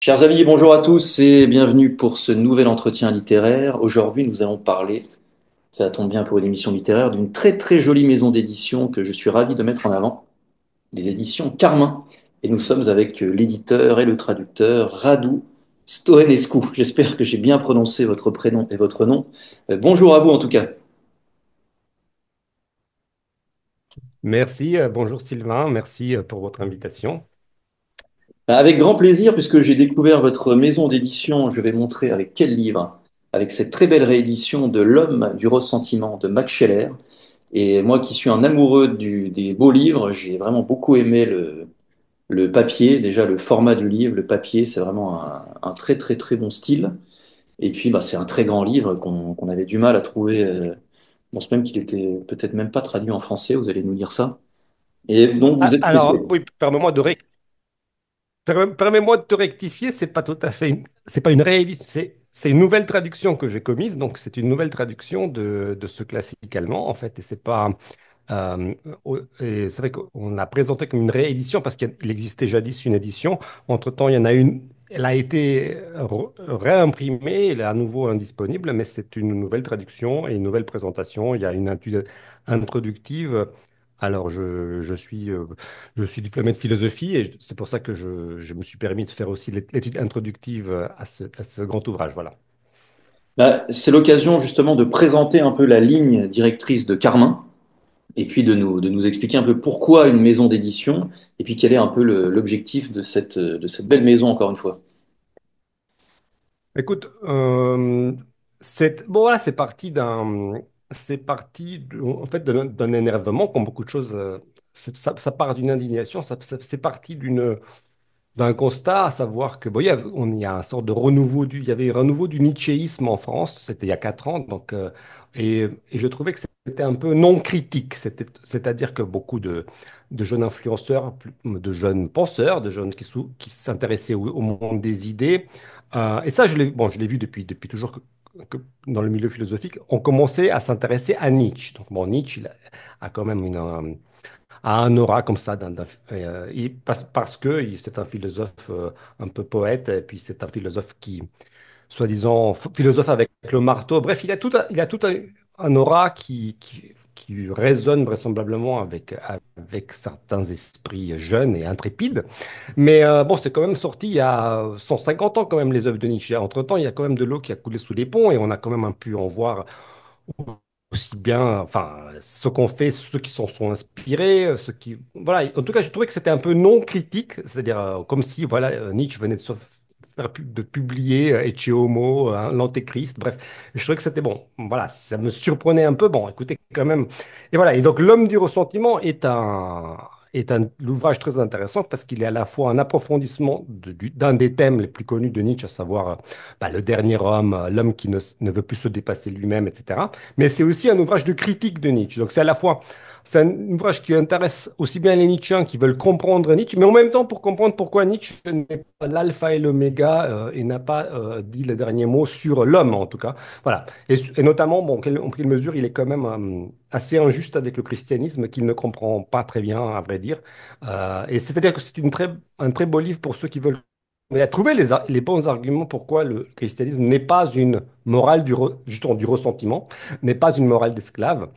Chers amis, bonjour à tous et bienvenue pour ce nouvel entretien littéraire. Aujourd'hui, nous allons parler, ça tombe bien pour une émission littéraire, d'une très très jolie maison d'édition que je suis ravi de mettre en avant, les éditions Carmin. Et nous sommes avec l'éditeur et le traducteur Radu Stoenescu. J'espère que j'ai bien prononcé votre prénom et votre nom. Bonjour à vous en tout cas. Merci, bonjour Sylvain, merci pour votre invitation. Avec grand plaisir, puisque j'ai découvert votre maison d'édition, je vais montrer avec quel livre. Avec cette très belle réédition de L'Homme du ressentiment de Max Scheler. Et moi qui suis un amoureux des beaux livres, j'ai vraiment beaucoup aimé le papier, déjà le format du livre, le papier, c'est vraiment un très très très bon style. Et puis bah, c'est un très grand livre qu'on avait du mal à trouver. On pense même qu'il était peut-être même pas traduit en français, vous allez nous dire ça. Et donc vous Ah, êtes alors, spécialiste. oui, permets-moi de te rectifier, c'est pas tout à fait c'est pas une réédition, c'est une nouvelle traduction que j'ai commise, donc c'est une nouvelle traduction de ce classique allemand, en fait, et c'est pas. Et c'est vrai qu'on a présenté comme une réédition parce qu'il existait jadis une édition. Entre-temps, il y en a une, elle a été réimprimée, elle est à nouveau indisponible, mais c'est une nouvelle traduction et une nouvelle présentation. Il y a une introductive. Alors, je suis diplômé de philosophie et c'est pour ça que je me suis permis de faire aussi l'étude introductive à ce grand ouvrage. Voilà. Bah, c'est l'occasion justement de présenter un peu la ligne directrice de Carmin et puis de nous expliquer un peu pourquoi une maison d'édition et puis quel est un peu l'objectif de cette belle maison encore une fois. Écoute, bon, voilà, c'est parti en fait d'un énervement, comme beaucoup de choses. Ça part d'une indignation, c'est parti d'un constat, à savoir que bon, il y a un sort de renouveau il y avait un renouveau du nietzschéisme en France, c'était il y a 4 ans, et je trouvais que c'était un peu non critique, c'est-à-dire que beaucoup de jeunes influenceurs, de jeunes penseurs, de jeunes qui s'intéressaient au monde des idées, et ça, je l'ai vu depuis toujours que dans le milieu philosophique, on commençait à s'intéresser à Nietzsche. Donc, bon, Nietzsche, a quand même a un aura comme ça, parce que c'est un philosophe un peu poète, et puis c'est un philosophe qui, soi-disant, philosophe avec le marteau. Bref, il a tout un aura qui résonne vraisemblablement avec certains esprits jeunes et intrépides. Mais bon, c'est quand même sorti il y a 150 ans, quand même, les œuvres de Nietzsche. Entre-temps, il y a quand même de l'eau qui a coulé sous les ponts, et on a quand même pu en voir aussi bien, enfin, ce qu'ont fait ceux qui s'en sont inspirés, ceux qui, voilà. En tout cas, j'ai trouvé que c'était un peu non critique, c'est-à-dire comme si, voilà, Nietzsche venait de publier Ecce Homo, l'Antéchrist, bref. Je trouvais que c'était bon. Voilà, ça me surprenait un peu. Bon, écoutez, quand même. Et voilà. Et donc, L'Homme du ressentiment est un ouvrage très intéressant parce qu'il est à la fois un approfondissement d'un des thèmes les plus connus de Nietzsche, à savoir bah, le dernier homme, l'homme qui ne veut plus se dépasser lui-même, etc. Mais c'est aussi un ouvrage de critique de Nietzsche. Donc, c'est un ouvrage qui intéresse aussi bien les Nietzschéens qui veulent comprendre Nietzsche, mais en même temps pour comprendre pourquoi Nietzsche n'est pas l'alpha et l'oméga et n'a pas dit le dernier mot sur l'homme, en tout cas. Voilà. Et notamment, bon, en pris mesure, il est quand même assez injuste avec le christianisme qu'il ne comprend pas très bien, à vrai dire. Et c'est-à-dire que c'est un très beau livre pour ceux qui veulent trouver les bons arguments pourquoi le christianisme n'est pas une morale justement, du ressentiment, n'est pas une morale d'esclave.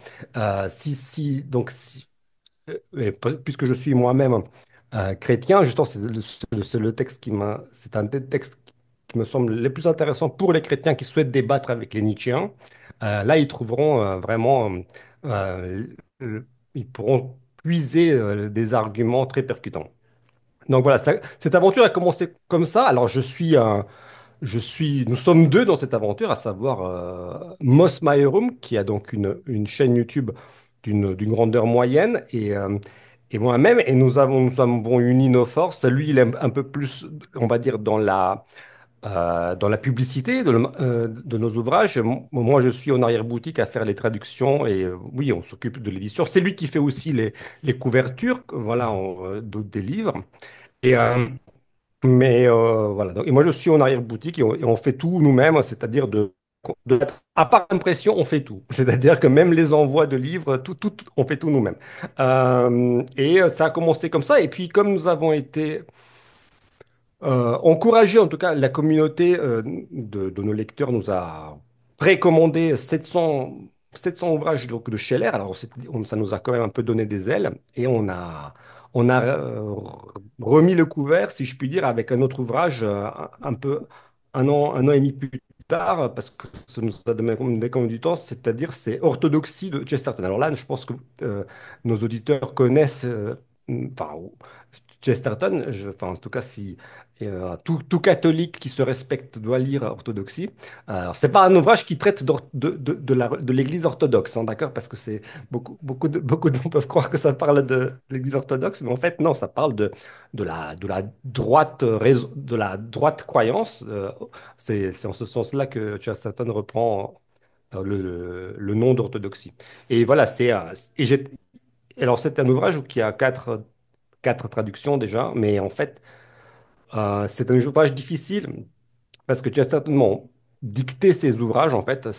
Donc, puisque je suis moi-même chrétien, justement, c'est le texte c'est un des textes qui me semble les plus intéressants pour les chrétiens qui souhaitent débattre avec les Nietzschéens. Là, ils trouveront vraiment, euh, ils pourront puiser des arguments très percutants. Donc voilà, cette aventure a commencé comme ça. Alors nous sommes deux dans cette aventure, à savoir Moss Mayerum, qui a donc une chaîne YouTube d'une grandeur moyenne, et moi-même, et nous avons uni nos forces. Lui, il est un peu plus, on va dire, dans la publicité de nos ouvrages. Moi, je suis en arrière-boutique à faire les traductions, et oui, on s'occupe de l'édition. C'est lui qui fait aussi les couvertures, voilà, des livres. Et, voilà. Et moi, je suis en arrière-boutique et on fait tout nous-mêmes, c'est-à-dire à part l'impression, on fait tout. C'est-à-dire que même les envois de livres, on fait tout nous-mêmes. Ça a commencé comme ça. Et puis, comme nous avons été encourager en tout cas la communauté de nos lecteurs nous a précommandé 700 ouvrages donc, de Scheller. Alors ça nous a quand même un peu donné des ailes et on a remis le couvert, si je puis dire, avec un autre ouvrage un peu un an et demi plus tard parce que ça nous a demandé quand même du temps, c'est-à-dire c'est Orthodoxie de Chesterton. Alors là, je pense que nos auditeurs connaissent enfin, Chesterton, enfin, en tout cas, si tout catholique qui se respecte doit lire Orthodoxie. Alors, c'est pas un ouvrage qui traite de l'Église orthodoxe, hein, d'accord? Parce que c'est beaucoup de gens peuvent croire que ça parle de l'Église orthodoxe, mais en fait, non, ça parle de la droite croyance. C'est en ce sens-là que Chesterton reprend le nom d'orthodoxie. Et voilà, alors c'est un ouvrage qui a quatre traductions déjà, mais en fait, c'est un ouvrage difficile parce que Chesterton, bon, dictait ses ouvrages, en fait,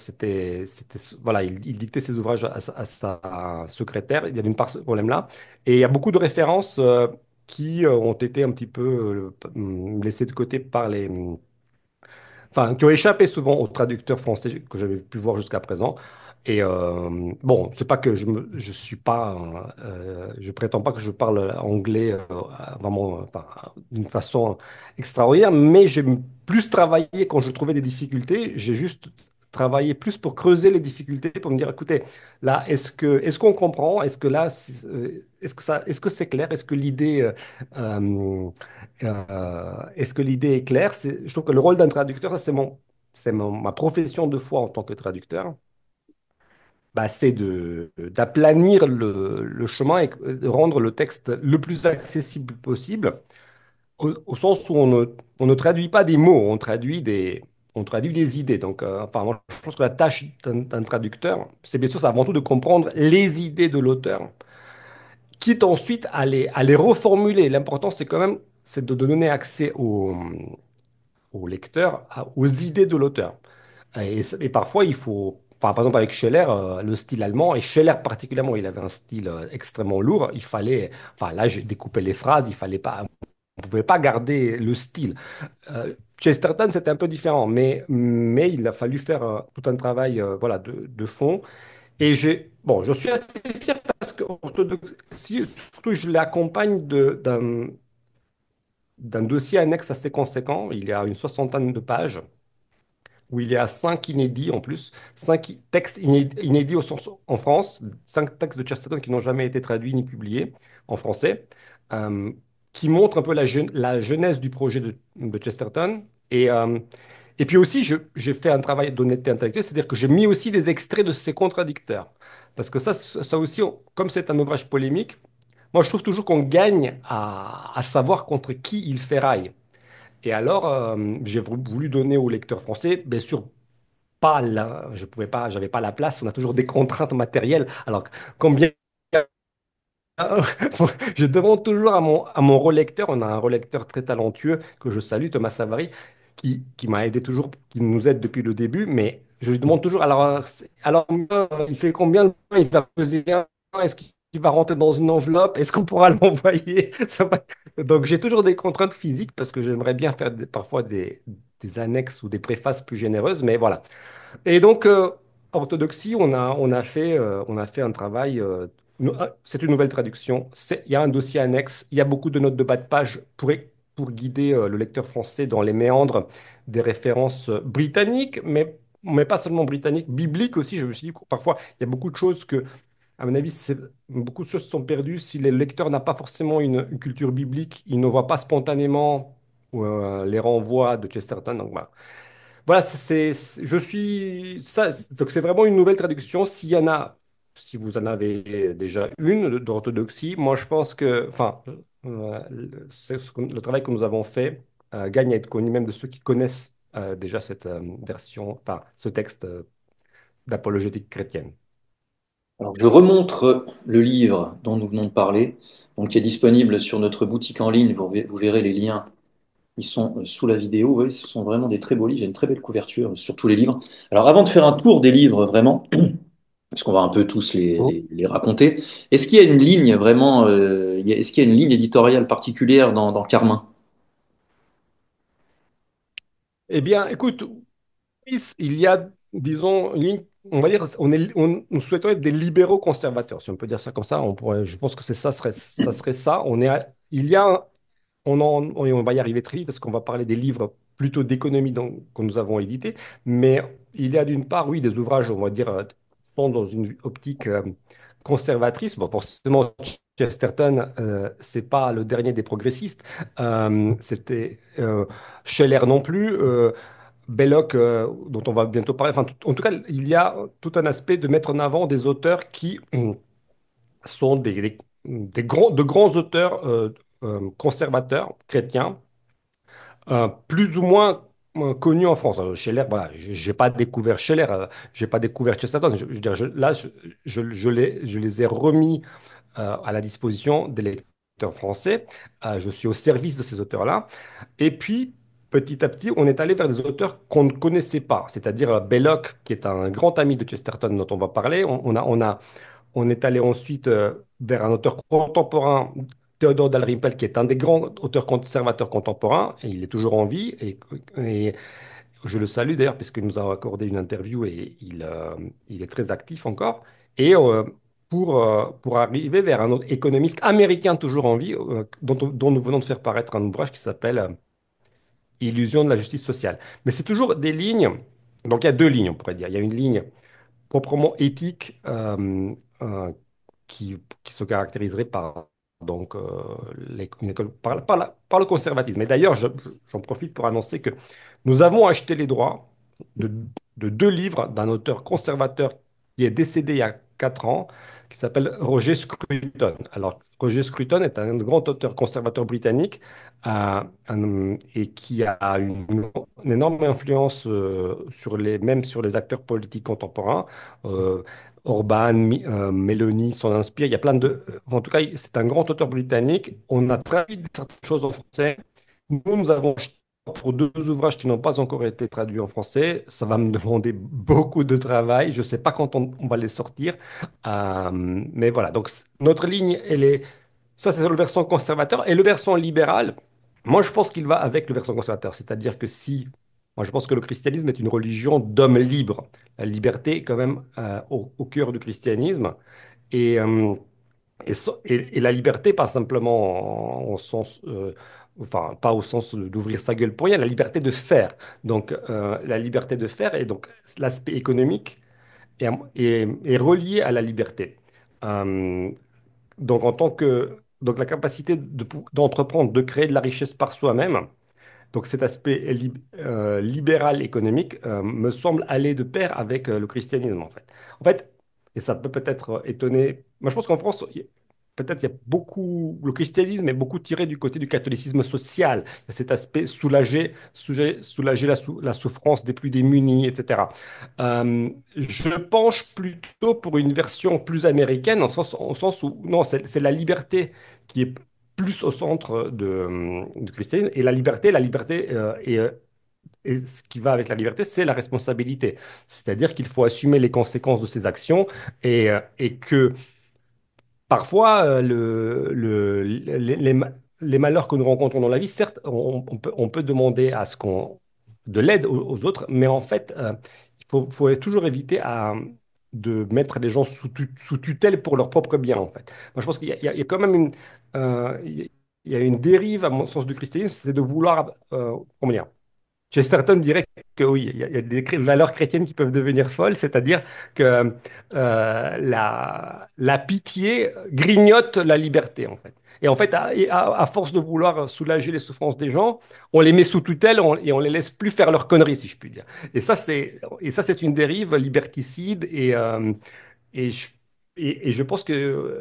voilà, il dictait ses ouvrages à sa secrétaire, il y avait une part ce problème-là, et il y a beaucoup de références qui ont été un petit peu laissées de côté par enfin, qui ont échappé souvent aux traducteurs français que j'avais pu voir jusqu'à présent. Et bon, c'est pas que je suis pas, je prétends pas que je parle anglais vraiment, enfin, d'une façon extraordinaire, mais j'ai plus travaillé quand je trouvais des difficultés. J'ai juste travaillé plus pour creuser les difficultés, pour me dire, écoutez, là, est-ce qu'on comprend? Est-ce que là, est-ce que c'est clair? Est-ce que euh, est-ce que l'idée est claire? Je trouve que le rôle d'un traducteur, ça, ma profession de foi en tant que traducteur, bah, c'est d'aplanir le chemin et de rendre le texte le plus accessible possible, au sens où on ne traduit pas des mots, on traduit des idées. Donc, enfin, moi, je pense que la tâche d'un traducteur, c'est bien sûr, c'est avant tout de comprendre les idées de l'auteur, quitte ensuite à les reformuler. L'important, c'est quand même, c'est de donner accès au lecteur, aux idées de l'auteur. Et parfois, il faut, par exemple avec Scheller, le style allemand, et Scheller particulièrement, il avait un style extrêmement lourd. Enfin là, j'ai découpé les phrases, on ne pouvait pas garder le style. Chesterton, c'était un peu différent, mais il a fallu faire tout un travail voilà, de fond. Et bon, je suis assez fier parce que Orthodoxie, surtout, je l'accompagne d'un dossier annexe assez conséquent. Il y a une soixantaine de pages où il y a 5 inédits en plus, 5 textes inédits en France, 5 textes de Chesterton qui n'ont jamais été traduits ni publiés en français, euh, qui montrent un peu la genèse du projet de Chesterton. Et puis aussi, j'ai fait un travail d'honnêteté intellectuelle, c'est-à-dire que j'ai mis aussi des extraits de ses contradicteurs. Parce que ça aussi, comme c'est un ouvrage polémique, moi je trouve toujours qu'on gagne à savoir contre qui il ferraille. Et alors, j'ai voulu donner aux lecteurs français, bien sûr, pas là, je pouvais pas, j'avais pas la place, on a toujours des contraintes matérielles. Alors, combien je demande toujours à mon relecteur, on a un relecteur très talentueux que je salue, Thomas Savary, qui m'a aidé toujours, qui nous aide depuis le début, mais je lui demande toujours, alors il fait combien de temps il va peser bien? Est-ce qu'il va rentrer dans une enveloppe? Est-ce qu'on pourra l'envoyer? Donc j'ai toujours des contraintes physiques parce que j'aimerais bien faire parfois des annexes ou des préfaces plus généreuses, mais voilà. Et donc, orthodoxie, on a fait un travail. C'est une nouvelle traduction. Il y a un dossier annexe. Il y a beaucoup de notes de bas de page pour guider le lecteur français dans les méandres des références britanniques, mais pas seulement britanniques, bibliques aussi. Je me suis dit que parfois, il y a beaucoup de choses que, à mon avis, beaucoup de choses sont perdues si le lecteur n'a pas forcément une culture biblique. Il ne voit pas spontanément les renvois de Chesterton. Donc, voilà, je suis ça. Donc c'est vraiment une nouvelle traduction. Si vous en avez déjà une d'orthodoxie, moi je pense que, enfin, le travail que nous avons fait gagne à être connu même de ceux qui connaissent déjà cette version, enfin, ce texte d'apologétique chrétienne. Alors, je remontre le livre dont nous venons de parler, donc qui est disponible sur notre boutique en ligne. Vous verrez les liens. Ils sont sous la vidéo. Oui, ce sont vraiment des très beaux livres. Il y a une très belle couverture sur tous les livres. Alors, avant de faire un tour des livres, vraiment, parce qu'on va un peu tous les raconter, est-ce qu'il y a une ligne vraiment, est-ce qu'il y a une ligne éditoriale particulière dans Carmin? Eh bien, écoute, il y a, disons, une ligne, on va dire, nous souhaitons être des libéraux conservateurs, si on peut dire ça comme ça. Je pense que ça serait ça. Il y a, on va y arriver très vite parce qu'on va parler des livres plutôt d'économie que nous avons édités, mais il y a d'une part, oui, des ouvrages, on va dire, sont dans une optique conservatrice. Bon, forcément, Chesterton, c'est pas le dernier des progressistes. C'était Scheller non plus. Belloc, dont on va bientôt parler. Enfin, en tout cas, il y a tout un aspect de mettre en avant des auteurs qui sont de grands auteurs conservateurs, chrétiens, plus ou moins connus en France. Scheller, voilà, j'ai pas découvert Scheller, j'ai pas découvert Chesterton. Je veux dire, là, je les ai remis à la disposition des lecteurs français. Je suis au service de ces auteurs-là. Et puis, petit à petit, on est allé vers des auteurs qu'on ne connaissait pas, c'est-à-dire Belloc, qui est un grand ami de Chesterton dont on va parler. On est allé ensuite vers un auteur contemporain, Théodore Dalrymple, qui est un des grands auteurs conservateurs contemporains, et il est toujours en vie, et je le salue d'ailleurs, parce qu'il nous a accordé une interview et il est très actif encore. Et pour arriver vers un autre économiste américain toujours en vie, dont nous venons de faire paraître un ouvrage qui s'appelle Illusion de la justice sociale. Mais c'est toujours des lignes, donc il y a deux lignes, on pourrait dire. Il y a une ligne proprement éthique euh, qui, qui se caractériserait par, donc, une école, par le conservatisme. Et d'ailleurs, j'en profite pour annoncer que nous avons acheté les droits de, de deux livres d'un auteur conservateur qui est décédé il y a 4 ans, qui s'appelle Roger Scruton. Alors, Roger Scruton est un grand auteur conservateur britannique et qui a une énorme influence même sur les acteurs politiques contemporains. Euh, Orban, Meloni s'en inspire. Il y a plein de. En tout cas, c'est un grand auteur britannique. On a traduit certaines choses en français. Nous avons acheté pour deux ouvrages qui n'ont pas encore été traduits en français. Ça va me demander beaucoup de travail. Je ne sais pas quand on va les sortir. Mais voilà. Donc, notre ligne, elle est. Ça, c'est le versant conservateur. Et le versant libéral, moi, je pense qu'il va avec le versant conservateur. C'est-à-dire que si. Moi, je pense que le christianisme est une religion d'hommes libres. La liberté est quand même au cœur du christianisme. Et, et la liberté, pas simplement en sens, enfin, pas au sens d'ouvrir sa gueule pour rien, la liberté de faire. Donc, la liberté de faire et donc l'aspect économique est relié à la liberté. Euh, donc, donc la capacité d'entreprendre, de créer de la richesse par soi-même, donc cet aspect libéral économique me semble aller de pair avec le christianisme en fait. En fait, et ça peut peut-être étonner, moi je pense qu'en France, peut-être il y a beaucoup, le christianisme est beaucoup tiré du côté du catholicisme social. Il y a cet aspect soulager la souffrance des plus démunis, etc. Je penche plutôt pour une version plus américaine, en sens où non, c'est la liberté qui est plus au centre du christianisme. Et la liberté et ce qui va avec la liberté, c'est la responsabilité. C'est-à-dire qu'il faut assumer les conséquences de ses actions et que parfois, les malheurs que nous rencontrons dans la vie, certes, on peut demander de l'aide aux autres, mais en fait, faut toujours éviter de mettre les gens sous tutelle pour leur propre bien, en fait. Moi, je pense qu'il y a quand même il y a une dérive, à mon sens, du christianisme, c'est de vouloir, comment dire, Chesterton dirait que oui, il y a des valeurs chrétiennes qui peuvent devenir folles, c'est-à-dire que la pitié grignote la liberté, en fait. Et en fait, à force de vouloir soulager les souffrances des gens, on les met sous tutelle et on les laisse plus faire leurs conneries, si je puis dire. Et ça, c'est une dérive liberticide et je, et je pense que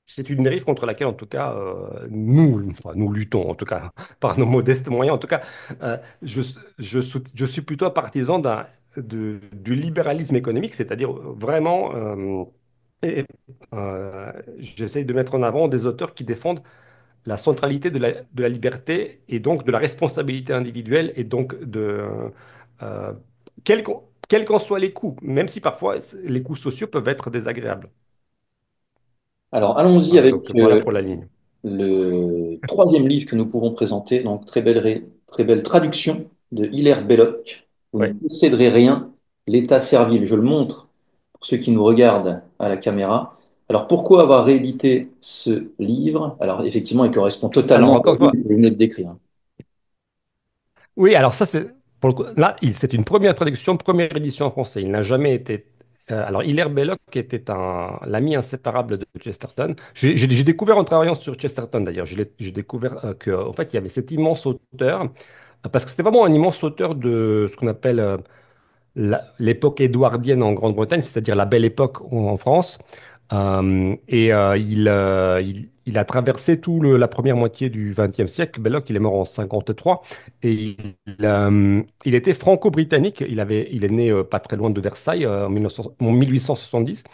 c'est une dérive contre laquelle, en tout cas, nous luttons, en tout cas, par nos modestes moyens. En tout cas, je, je suis plutôt partisan du libéralisme économique, c'est-à-dire vraiment, et, j'essaye de mettre en avant des auteurs qui défendent la centralité de la liberté et donc de la responsabilité individuelle et donc euh, quels qu'en soient les coûts, même si parfois les coûts sociaux peuvent être désagréables. Alors, allons-y Voilà, avec donc voilà pour la ligne. le troisième livre que nous pouvons présenter, donc très belle traduction de Hilaire Belloc. Vous ne Ouais. posséderez rien, l'état servile. Je le montre pour ceux qui nous regardent à la caméra. Alors pourquoi avoir réédité ce livre? Alors effectivement, il correspond Alors, totalement au encore une livre fois, que vous venez de décrire. oui, alors ça, c'est pour le coup, là, c'est une première traduction, première édition en français. Il n'a jamais été. Alors, Hilaire Belloc était l'ami inséparable de Chesterton. J'ai découvert en travaillant sur Chesterton, d'ailleurs, j'ai découvert qu'en fait, il y avait cet immense auteur, parce que c'était vraiment un immense auteur de ce qu'on appelle l'époque édouardienne en Grande-Bretagne, c'est-à-dire la Belle Époque en France. Il a traversé la première moitié du XXe siècle. Belloc, il est mort en 53 et il était franco-britannique. Il est né pas très loin de Versailles en 1870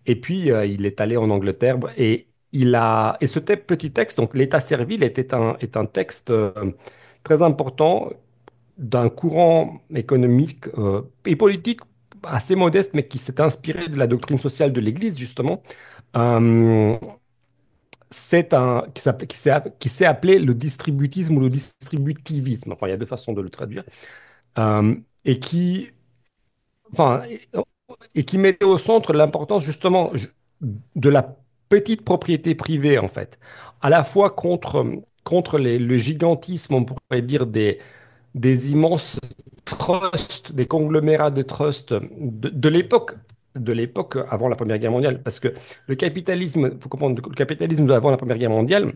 et puis il est allé en Angleterre et petit texte, donc l'État servile, est un texte très important d'un courant économique et politique assez modeste, mais qui s'est inspiré de la doctrine sociale de l'Église, justement. Euh, c'est un qui s'est appelé le distributisme ou le distributivisme. Enfin, il y a deux façons de le traduire. Euh, et qui, enfin, et qui mettait au centre l'importance justement de la petite propriété privée, en fait, à la fois contre le gigantisme, on pourrait dire, des immenses trusts, des conglomérats de trusts de l'époque avant la Première Guerre mondiale. Parce que le capitalisme, il faut comprendre, le capitalisme d'avant la Première Guerre mondiale,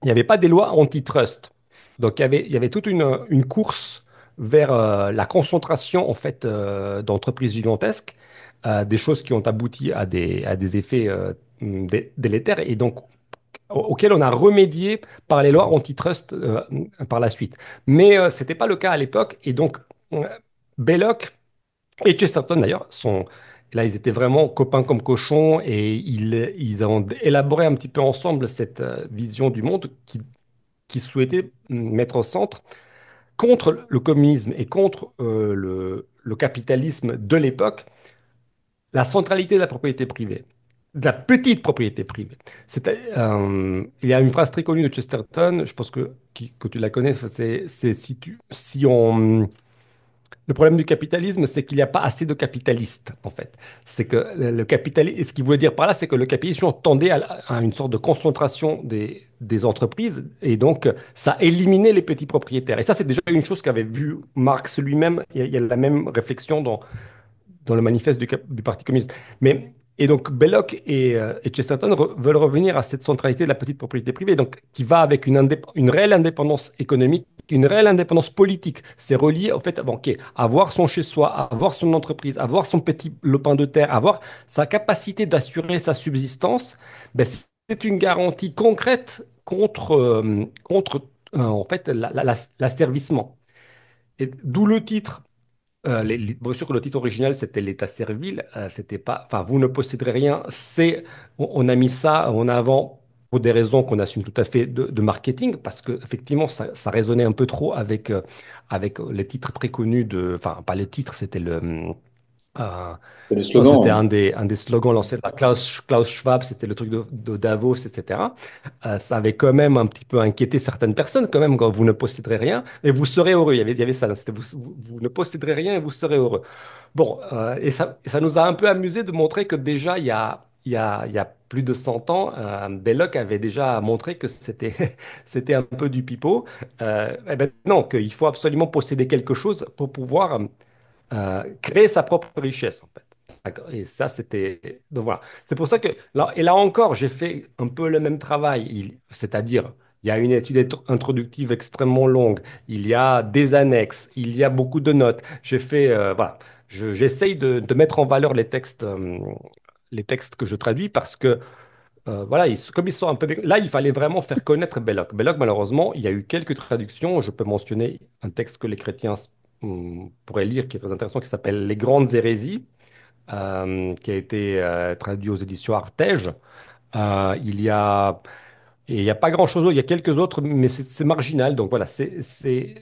il n'y avait pas des lois antitrust. Donc il y avait toute une course vers la concentration en fait d'entreprises gigantesques, des choses qui ont abouti à des effets délétères et donc auxquels on a remédié par les lois antitrust par la suite. Mais ce n'était pas le cas à l'époque et donc euh, Belloc et Chesterton d'ailleurs là ils étaient vraiment copains comme cochons et ils ont élaboré un petit peu ensemble cette vision du monde qui souhaitait mettre au centre, contre le communisme et contre le capitalisme de l'époque, la centralité de la propriété privée, de la petite propriété privée. Il y a une phrase très connue de Chesterton, je pense que tu la connais, c'est si on, le problème du capitalisme, c'est qu'il n'y a pas assez de capitalistes, en fait. C'est que le capitalisme, ce qu'il voulait dire par là, c'est que le capitalisme tendait à une sorte de concentration des entreprises, et donc ça éliminait les petits propriétaires. Et ça, c'est déjà une chose qu'avait vu Marx lui-même. Il y a la même réflexion dans le manifeste du Parti communiste. Et donc, Belloc et Chesterton veulent revenir à cette centralité de la petite propriété privée, donc, qui va avec une réelle indépendance économique, une réelle indépendance politique. C'est relié au fait, bon, ok, avoir son chez-soi, avoir son entreprise, avoir son petit lopin de terre, avoir sa capacité d'assurer sa subsistance, ben, c'est une garantie concrète contre en fait, l'asservissement. Et d'où le titre bien sûr que le titre original, c'était l'État servile. C'était pas, enfin, vous ne posséderez rien. On a mis ça en avant pour des raisons qu'on assume tout à fait de marketing, parce que effectivement, ça résonnait un peu trop avec les titres très connus enfin, pas le titre, c'était euh, C'est le non, c'était slogan, hein. un des slogans lancés par Klaus Schwab, c'était le truc de Davos, etc. Ça avait quand même un petit peu inquiété certaines personnes, quand même, quand vous ne posséderez rien et vous serez heureux. Il y avait ça, c'était vous ne posséderez rien et vous serez heureux. Bon, et ça nous a un peu amusé de montrer que déjà, il y a plus de 100 ans, Belloc avait déjà montré que c'était un peu du pipeau. Eh ben non, qu'il faut absolument posséder quelque chose pour pouvoir créer sa propre richesse, en fait. D'accord. Et ça, c'était. Donc voilà. C'est pour ça que. Là encore, j'ai fait un peu le même travail. C'est-à-dire, il y a une étude introductive extrêmement longue. Il y a des annexes. Il y a beaucoup de notes. J'ai fait. Voilà. J'essaye de mettre en valeur les textes que je traduis parce que voilà, comme ils sont un peu. Là, il fallait vraiment faire connaître Belloc. Belloc, malheureusement, il y a eu quelques traductions. Je peux mentionner un texte que les chrétiens pourraient lire, qui est très intéressant, qui s'appelle Les Grandes Hérésies, qui a été traduit aux éditions Artege. Il y a. Et il n'y a pas grand-chose, il y a quelques autres, mais c'est marginal. Donc voilà, c'est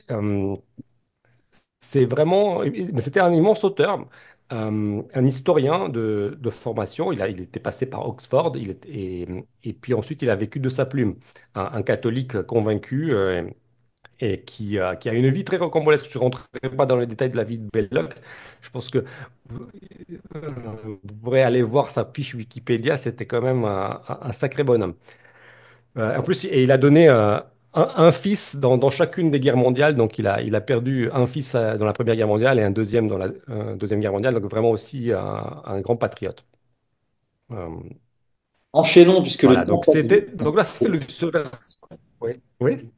vraiment, mais c'était un immense auteur, un historien de formation. Il était passé par Oxford, et puis ensuite il a vécu de sa plume. Un catholique convaincu, qui a une vie très rocambolesque. Je ne rentrerai pas dans les détails de la vie de Belloc. Je pense que vous pourrez aller voir sa fiche Wikipédia, c'était quand même un sacré bonhomme. En plus, et il a donné un fils dans chacune des guerres mondiales. Donc, il a perdu un fils dans la Première Guerre mondiale et un deuxième dans la Deuxième Guerre mondiale. Donc, vraiment aussi un grand patriote. Euh, Enchaînons, puisque le voilà, temps donc passe vite. donc là, c'est Oui, oui,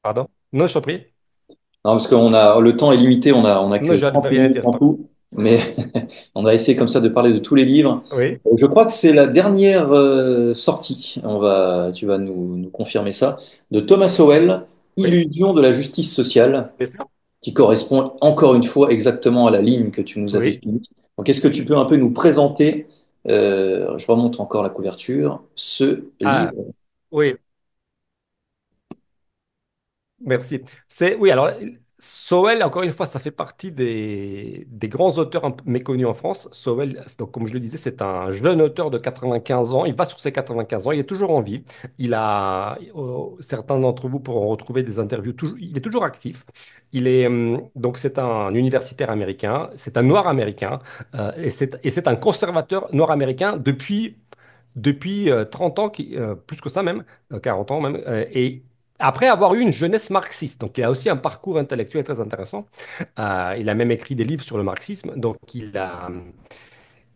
pardon. Non, je t'en prie. Non, parce le temps est limité, on a Non, que je n'avais 30 rien à minutes dire. en tout, mais on va essayer comme ça de parler de tous les livres. Oui, Je crois que c'est la dernière sortie, tu vas nous confirmer ça, de Thomas Sowell, oui, Illusion de la justice sociale, bien sûr. qui correspond encore une fois exactement à la ligne que tu nous as Oui. définie. Donc, est-ce que tu peux un peu nous présenter, je remonte encore la couverture, ce livre? Ah, oui. Merci. Oui, alors, Sowell, encore une fois, ça fait partie des grands auteurs un peu méconnus en France. Sowell, donc, comme je le disais, c'est un jeune auteur de 95 ans. Il va sur ses 95 ans. Il est toujours en vie. Certains d'entre vous pourront retrouver des interviews. Il est toujours actif. Donc, c'est un universitaire américain. C'est un noir américain. Et c'est un conservateur noir américain depuis 30 ans, plus que ça même, 40 ans même. Et après avoir eu une jeunesse marxiste, donc il a aussi un parcours intellectuel très intéressant. Il a même écrit des livres sur le marxisme,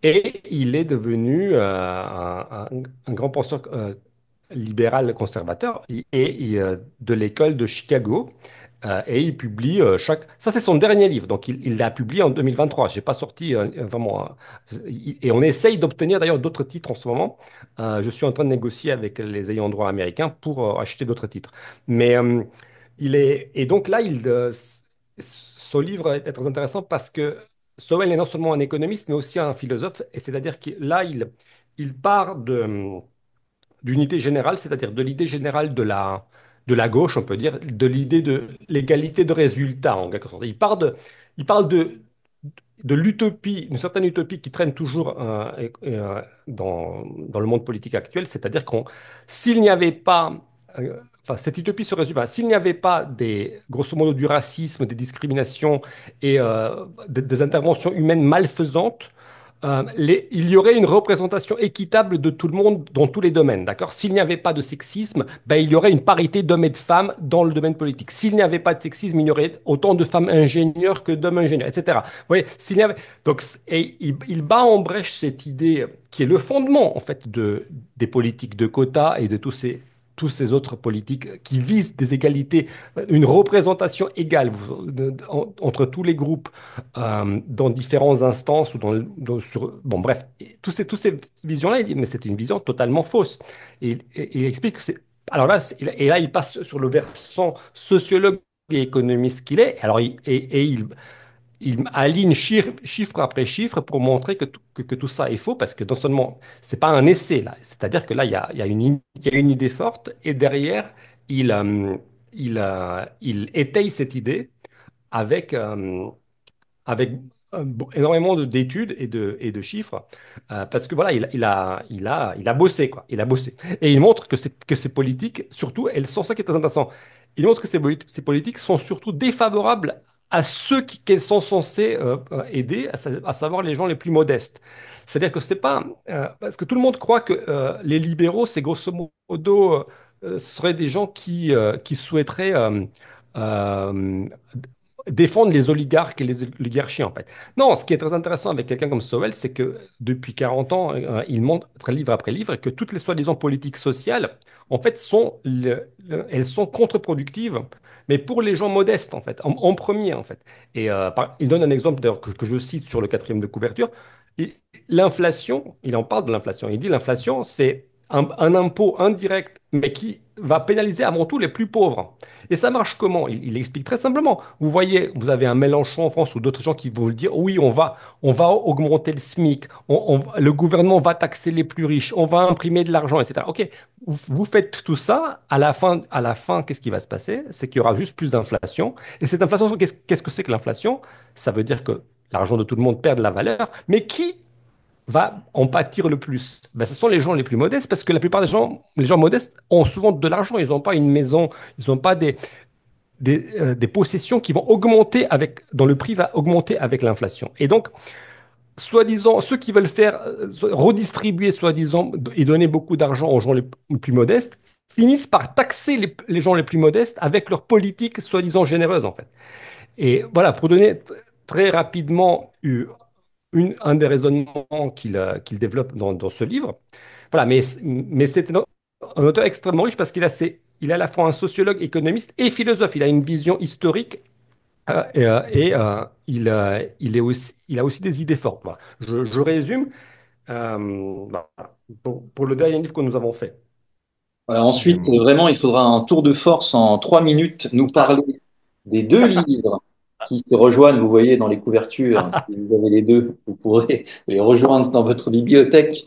et il est devenu un grand penseur libéral conservateur de l'école de Chicago. Et il publie Ça, c'est son dernier livre. Donc, il l'a publié en 2023. Je n'ai pas sorti vraiment. Et on essaye d'obtenir d'ailleurs d'autres titres en ce moment. Je suis en train de négocier avec les ayants droit américains pour acheter d'autres titres. Mais Et donc là, ce livre est très intéressant parce que Sowell est non seulement un économiste, mais aussi un philosophe. Et c'est-à-dire que là, il part d'une idée générale, c'est-à-dire de l'idée générale de la gauche, on peut dire, de l'idée de l'égalité de résultats, en quelque sorte. Il parle de l'utopie, une certaine utopie qui traîne toujours dans le monde politique actuel, c'est-à-dire s'il n'y avait pas, enfin, cette utopie se résume à, s'il n'y avait pas grosso modo, du racisme, des discriminations et des interventions humaines malfaisantes, il y aurait une représentation équitable de tout le monde dans tous les domaines, d'accord? S'il n'y avait pas de sexisme, ben, il y aurait une parité d'hommes et de femmes dans le domaine politique. S'il n'y avait pas de sexisme, il y aurait autant de femmes ingénieurs que d'hommes ingénieurs, etc. Vous voyez, et il bat en brèche cette idée qui est le fondement, en fait, des politiques de quotas et de tous ces autres politiques qui visent des égalités, une représentation égale entre tous les groupes dans différentes instances ou bon, bref, tous ces visions-là, il dit, mais c'est une vision totalement fausse. Et il explique que c'est. Alors là, et là, il passe sur le versant sociologue et économiste qu'il est. Alors, il aligne chiffre après chiffre pour montrer que tout ça est faux, parce que non seulement, c'est pas un essai, là, c'est-à-dire que là, il y a une idée forte, et derrière, il étaye cette idée avec, avec énormément d'études et de chiffres, parce que voilà, il a bossé, quoi. Il a bossé. Et il montre que ces politiques, surtout, elles sont ça qui est très intéressant. Il montre que ces politiques sont surtout défavorables à ceux qu'elles sont censées aider, à savoir les gens les plus modestes. C'est-à-dire que c'est pas. Parce que tout le monde croit que les libéraux, c'est grosso modo, ce seraient des gens qui souhaiteraient. Euh, défendre les oligarques et les oligarchies, en fait. Non, ce qui est très intéressant avec quelqu'un comme Sowell, c'est que depuis 40 ans, il montre livre après livre que toutes les soi-disant politiques sociales, en fait, elles sont contre-productives, mais pour les gens modestes, en fait, en premier, en fait. Et il donne un exemple d'ailleurs, que je cite sur le quatrième de couverture. Il- L'inflation, il en parle de l'inflation. Il dit l'inflation, c'est un impôt indirect, mais qui va pénaliser avant tout les plus pauvres. Et ça marche comment? Il explique très simplement. Vous voyez, vous avez un Mélenchon en France ou d'autres gens qui vont vous le dire, oui, on va augmenter le SMIC, le gouvernement va taxer les plus riches, on va imprimer de l'argent, etc. OK, vous faites tout ça, à la fin, qu'est-ce qui va se passer? C'est qu'il y aura juste plus d'inflation. Et cette inflation, qu'est-ce que c'est que l'inflation? Ça veut dire que l'argent de tout le monde perd de la valeur, mais qui va en pâtir le plus? Ben, ce sont les gens les plus modestes, parce que la plupart des gens, les gens modestes ont souvent de l'argent. Ils n'ont pas une maison, ils n'ont pas des, des possessions qui vont augmenter dont le prix va augmenter avec l'inflation. Et donc, soi-disant, ceux qui veulent faire redistribuer, soi-disant, et donner beaucoup d'argent aux gens les plus modestes, finissent par taxer les gens les plus modestes avec leur politique soi-disant généreuse, en fait. Et voilà, pour donner très rapidement un des raisonnements qu'il développe dans ce livre. Voilà, mais c'est un auteur extrêmement riche parce il est à la fois un sociologue, économiste et philosophe. Il a une vision historique il a aussi des idées fortes. Voilà. Je résume voilà, pour le dernier livre que nous avons fait. Voilà, ensuite, Euh, vraiment, il faudra un tour de force en 3 minutes nous parler des deux livres qui se rejoignent. Vous voyez dans les couvertures, si vous avez les deux, vous pourrez les rejoindre dans votre bibliothèque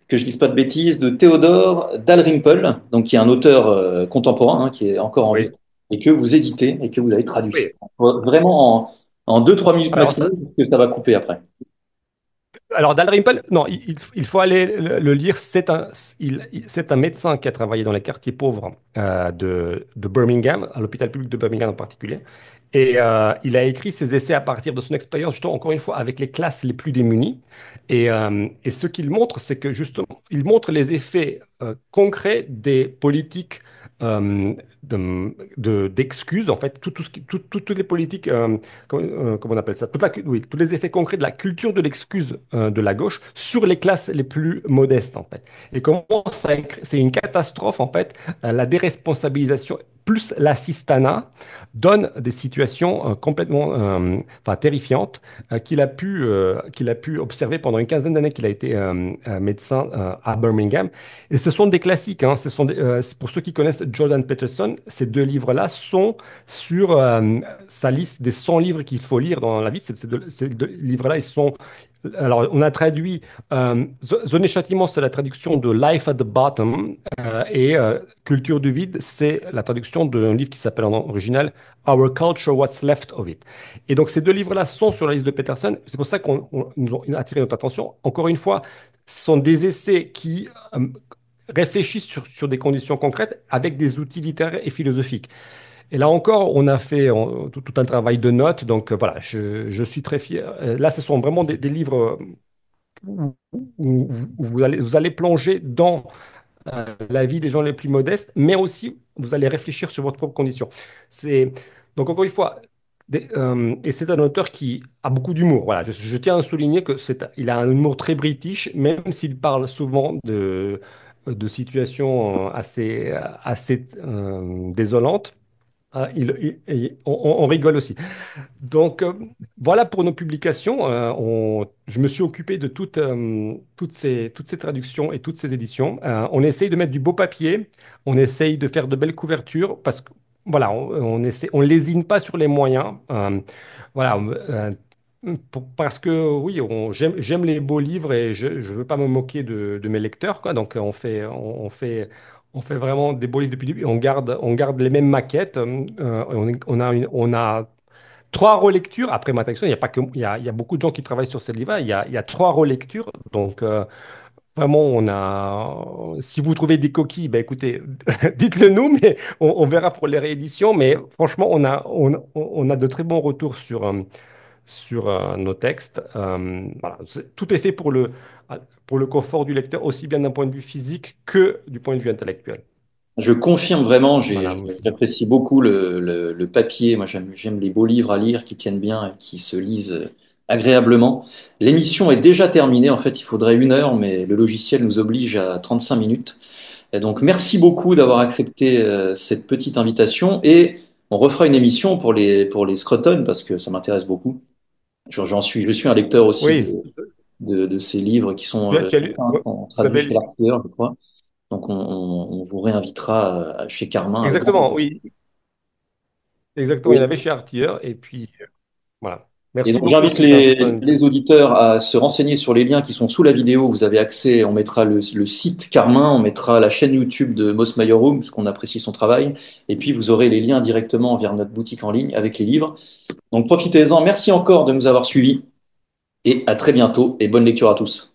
que je dise pas de bêtises, de Théodore Dalrymple, donc qui est un auteur contemporain, hein, qui est encore en vie, oui, et que vous éditez et que vous avez traduit. oui. Vraiment en 2-3 minutes Alors, maximum, parce que ça va couper après. Alors, Dalrymple, non, il faut aller le lire. C'est un médecin qui a travaillé dans les quartiers pauvres de Birmingham, à l'hôpital public de Birmingham en particulier. Et il a écrit ses essais à partir de son expérience, justement, encore une fois, avec les classes les plus démunies. Et ce qu'il montre, c'est que, justement, il montre les effets concrets des politiques euh, d'excuses, en fait, toutes les politiques comment on appelle ça? Oui, tous les effets concrets de la culture de l'excuse de la gauche sur les classes les plus modestes, en fait. Et comment c'est une catastrophe, en fait, la déresponsabilisation plus l'assistanat donne des situations complètement enfin, terrifiantes qu'il a pu observer pendant une quinzaine d'années qu'il a été médecin à Birmingham. Et ce sont des classiques, hein, pour ceux qui connaissent Jordan Peterson, ces deux livres-là sont sur sa liste des 100 livres qu'il faut lire dans la vie. Ces deux livres-là, ils sont. Alors, on a traduit Zone et Châtiment, c'est la traduction de Life at the Bottom, et Culture du vide, c'est la traduction d'un livre qui s'appelle en original Our Culture, What's Left of It. Et donc, ces deux livres-là sont sur la liste de Peterson. C'est pour ça nous ont attiré notre attention. Encore une fois, ce sont des essais qui réfléchissent sur des conditions concrètes avec des outils littéraires et philosophiques. Et là encore, on a fait tout un travail de notes. Donc voilà, je suis très fier. Là, ce sont vraiment des livres où vous allez plonger dans la vie des gens les plus modestes, mais aussi vous allez réfléchir sur votre propre condition. C'est donc encore une fois, et c'est un auteur qui a beaucoup d'humour. Voilà, je tiens à souligner que il a un humour très british, même s'il parle souvent de situations assez désolantes. On rigole aussi. Donc, voilà pour nos publications. Je me suis occupé de toutes ces traductions et toutes ces éditions. On essaye de mettre du beau papier, on essaye de faire de belles couvertures parce que, voilà, on lésine pas sur les moyens. Voilà, parce que, oui, j'aime les beaux livres et je ne veux pas me moquer de mes lecteurs, quoi. Donc, on fait vraiment des beaux livres depuis le début. On garde les mêmes maquettes. On a trois relectures. Après ma traduction, il y a pas que, il y a beaucoup de gens qui travaillent sur ces livres-là. Il y a trois relectures. Donc, vraiment, si vous trouvez des coquilles, ben écoutez, dites-le nous, mais on verra pour les rééditions. Mais franchement, on a de très bons retours sur nos textes. Voilà. Tout est fait pour le confort du lecteur, aussi bien d'un point de vue physique que du point de vue intellectuel. Je confirme vraiment, Voilà. j'apprécie beaucoup le papier. Moi, j'aime les beaux livres à lire qui tiennent bien et qui se lisent agréablement. L'émission est déjà terminée. En fait, il faudrait 1 heure, mais le logiciel nous oblige à 35 minutes. Et donc, merci beaucoup d'avoir accepté cette petite invitation et on refera une émission pour les scrotons parce que ça m'intéresse beaucoup. Je suis un lecteur aussi Oui, de ces livres qui sont, certains sont vous traduits avez chez l'Arteur, je crois. Donc, on vous réinvitera chez Carmin avec grand exactement, plaisir. oui, exactement. Il y en avait Et, chez Artilleur. Et puis, voilà. et Merci donc, beaucoup, j'invite Sylvain, pour ton les invitation. auditeurs à se renseigner sur les liens qui sont sous la vidéo. Vous avez accès, on mettra le site Carmin, on mettra la chaîne YouTube de Moss Majorum, parce qu'on apprécie son travail. Et puis, vous aurez les liens directement vers notre boutique en ligne avec les livres. Donc, profitez-en. Merci encore de nous avoir suivis et à très bientôt et bonne lecture à tous.